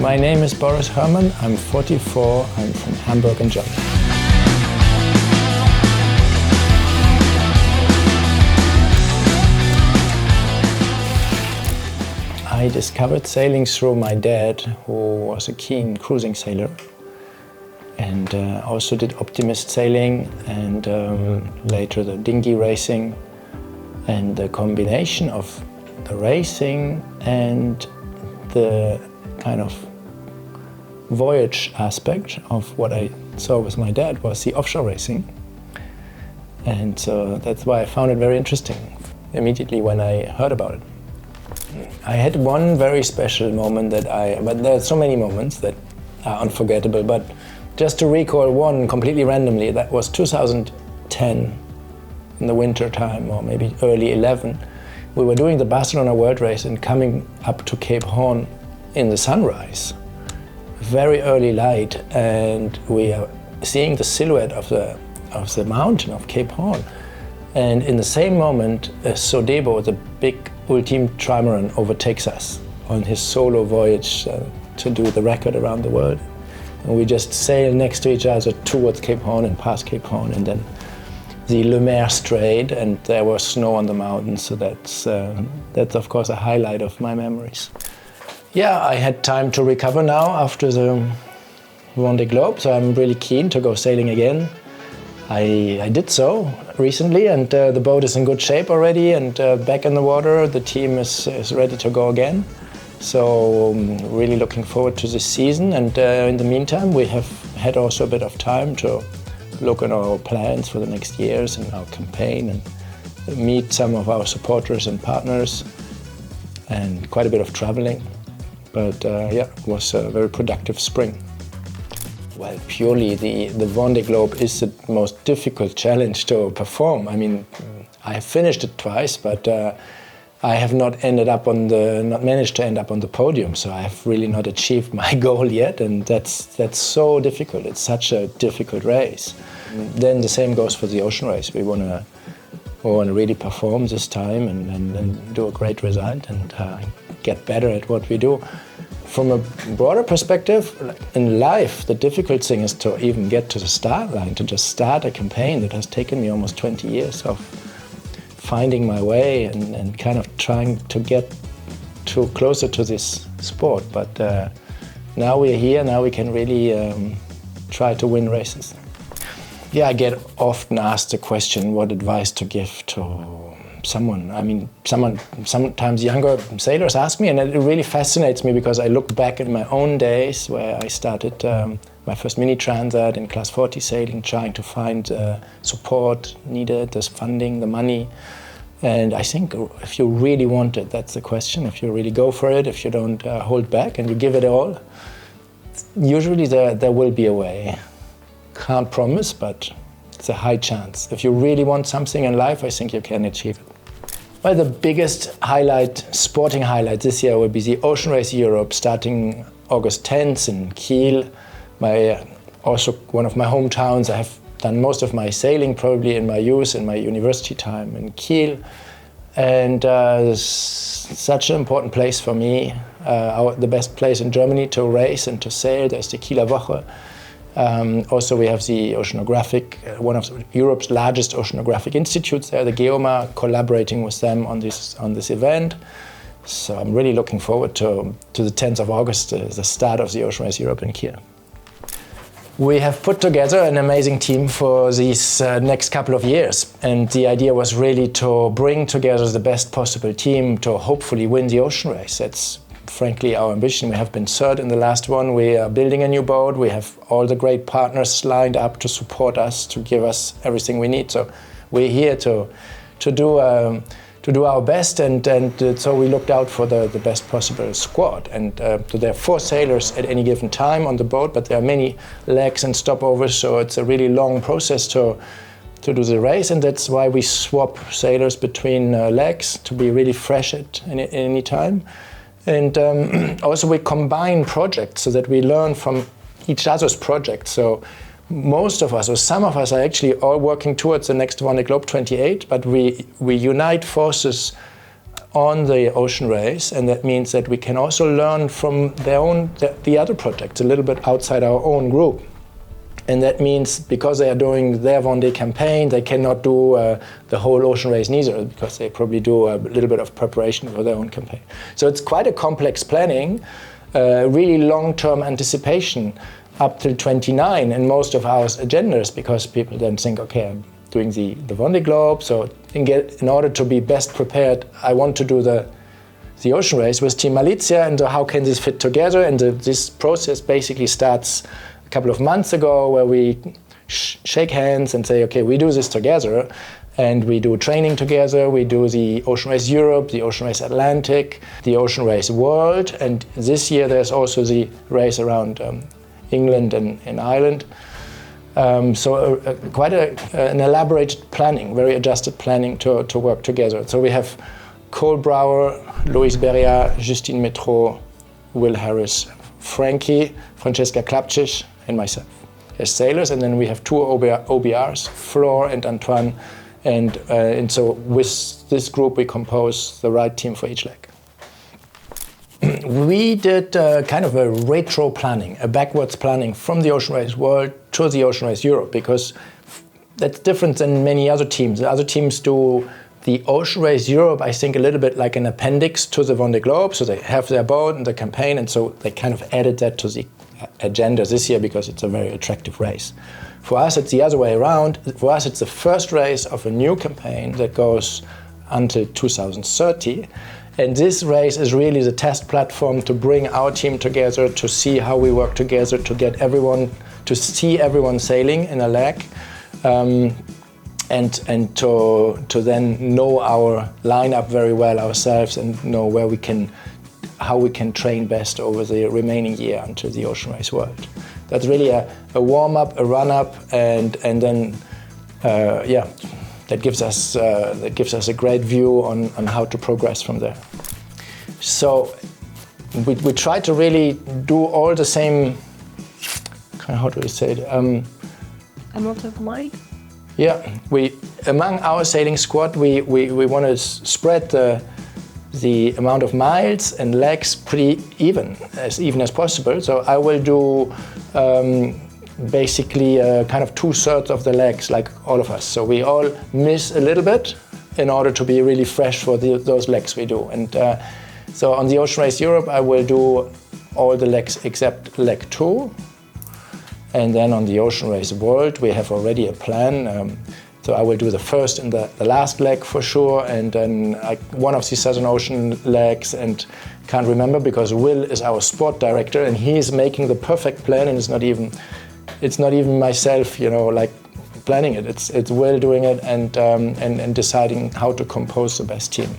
My name is Boris Herrmann, I'm 44, I'm from Hamburg in Germany. I discovered sailing through my dad, who was a keen cruising sailor, and also did optimist sailing and later the dinghy racing. And the combination of the racing and the kind of voyage aspect of what I saw with my dad was the offshore racing. And so that's why I found it very interesting immediately when I heard about it. I had one very special moment but there are so many moments that are unforgettable, but just to recall one completely randomly, that was 2010 in the winter time, or maybe early 11. We were doing the Barcelona World Race and coming up to Cape Horn in the sunrise. Very early light, and we are seeing the silhouette of the mountain of Cape Horn. And in the same moment, Sodebo, the big ultime trimaran, overtakes us on his solo voyage to do the record around the world. And we just sail next to each other towards Cape Horn and past Cape Horn, and then the Le Maire Strait, and there was snow on the mountains, so that's of course a highlight of my memories. Yeah, I had time to recover now after the Vendée Globe, so I'm really keen to go sailing again. I did so recently, and the boat is in good shape already and back in the water. The team is ready to go again. So really looking forward to this season, and in the meantime we have had also a bit of time to look at our plans for the next years and our campaign and meet some of our supporters and partners, and quite a bit of traveling. But yeah, it was a very productive spring. Well, purely the Vendée Globe is the most difficult challenge to perform. I mean, I have finished it twice, but I have not managed to end up on the podium, so I have really not achieved my goal yet, and that's so difficult. It's such a difficult race. Then the same goes for the ocean race. We want to really perform this time and do a great result and get better at what we do. From a broader perspective, in life, the difficult thing is to even get to the start line, to just start a campaign that has taken me almost 20 years of finding my way and kind of trying to get closer to this sport. But now we're here, now we can really try to win races. Yeah, I get often asked the question, what advice to give to someone. I mean, sometimes younger sailors ask me, and it really fascinates me because I look back at my own days where I started my first mini transat in class 40 sailing, trying to find support needed, the funding, the money. And I think if you really want it, that's the question. If you really go for it, if you don't hold back and you give it all, usually there will be a way. Can't promise, but it's a high chance. If you really want something in life, I think you can achieve it. Well, the biggest sporting highlight this year will be the Ocean Race Europe, starting August 10th in Kiel. Also one of my hometowns. I have done most of my sailing probably in my youth, in my university time in Kiel. And such an important place for me, the best place in Germany to race and to sail. There's the Kieler Woche. Also, we have the oceanographic, one of Europe's largest oceanographic institutes there, the GEOMA, collaborating with them on this event. So I'm really looking forward to the 10th of August, the start of the Ocean Race Europe in Kiel. We have put together an amazing team for these next couple of years, and the idea was really to bring together the best possible team to hopefully win the ocean race. That's frankly our ambition. We have been third in the last one. We are building a new boat. We have all the great partners lined up to support us, to give us everything we need. So we're here to do our best, and so we looked out for the best possible squad. And so there are 4 sailors at any given time on the boat, but there are many legs and stopovers, so it's a really long process to do the race, and that's why we swap sailors between legs to be really fresh at any time. And also we combine projects so that we learn from each other's projects. So most of us, or some of us, are actually all working towards the next Vendée Globe 28, but we unite forces on the ocean race, and that means that we can also learn from the other projects a little bit outside our own group. And that means because they are doing their Vendée campaign, they cannot do the whole ocean race neither, because they probably do a little bit of preparation for their own campaign. So it's quite a complex planning, really long-term anticipation up till 29 in most of our agendas, because people then think, okay, I'm doing the Vendée Globe, so in order to be best prepared, I want to do the ocean race with Team Malizia, and how can this fit together? And this process basically starts a couple of months ago, where we shake hands and say, okay, we do this together, and we do training together. We do the Ocean Race Europe, the Ocean Race Atlantic, the Ocean Race World, and this year there's also the race around England and Ireland. So quite an elaborate planning, very adjusted planning to work together. So we have Cole Brower, Louise Berria, Justine Métro, Will Harris, Frankie, Francesca Klapčić, and myself as sailors, and then we have two OBRs, Flor and Antoine, and so with this group we compose the right team for each leg. We did kind of a retro planning, a backwards planning from the Ocean Race World to the Ocean Race Europe, because that's different than many other teams. The other teams do the Ocean Race Europe, I think, a little bit like an appendix to the Vendée Globe, so they have their boat and the campaign, and so they kind of added that to the agenda this year because it's a very attractive race. For us, it's the other way around. For us, it's the first race of a new campaign that goes until 2030. And this race is really the test platform to bring our team together, to see how we work together, to get everyone, to see everyone sailing in a leg, and to then know our lineup very well ourselves and know how we can train best over the remaining year until the Ocean Race World. That's really a warm-up, a run-up, and then that gives us a great view on how to progress from there. So we try to really do all the same. How do we say it? Amount of miles. Yeah, among our sailing squad we want to spread the amount of miles and legs pretty even as possible. So I will do basically kind of 2/3 of the legs, like all of us. So we all miss a little bit in order to be really fresh for those legs we do. And so on the Ocean Race Europe, I will do all the legs except leg 2. And then on the Ocean Race World, we have already a plan. So I will do the first and the last leg for sure, and then one of the Southern Ocean legs, and can't remember because Will is our sport director and he's making the perfect plan, and it's not even myself, like planning it. It's Will doing it and deciding how to compose the best team.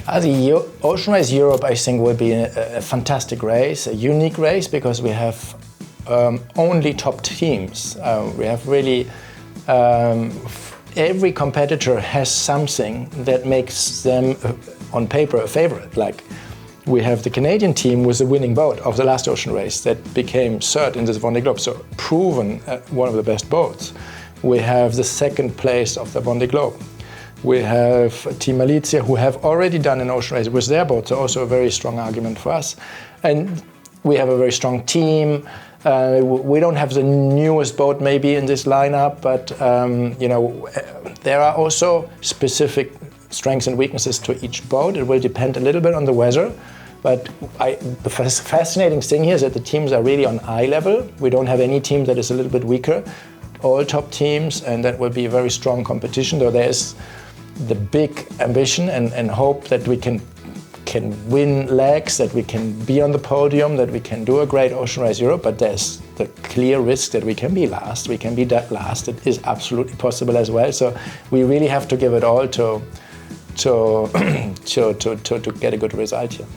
The Ocean Race Europe, I think, will be a fantastic race, a unique race, because we have only top teams. We have really every competitor has something that makes them on paper a favorite. Like we have the Canadian team with the winning boat of the last ocean race that became third in this Vendée Globe, so proven one of the best boats. We have the second place of the Vendée Globe. We have Team Malizia, who have already done an ocean race with their boat, so also a very strong argument for us. And we have a very strong team. We don't have the newest boat maybe in this lineup, but there are also specific strengths and weaknesses to each boat. It will depend a little bit on the weather, but the fascinating thing here is that the teams are really on eye level. We don't have any team that is a little bit weaker. All top teams, and that will be a very strong competition, though there's the big ambition and hope that we can win legs, that we can be on the podium, that we can do a great Ocean Race Europe, but there's the clear risk that we can be last, we can be dead last. It is absolutely possible as well, so we really have to give it all to get a good result here.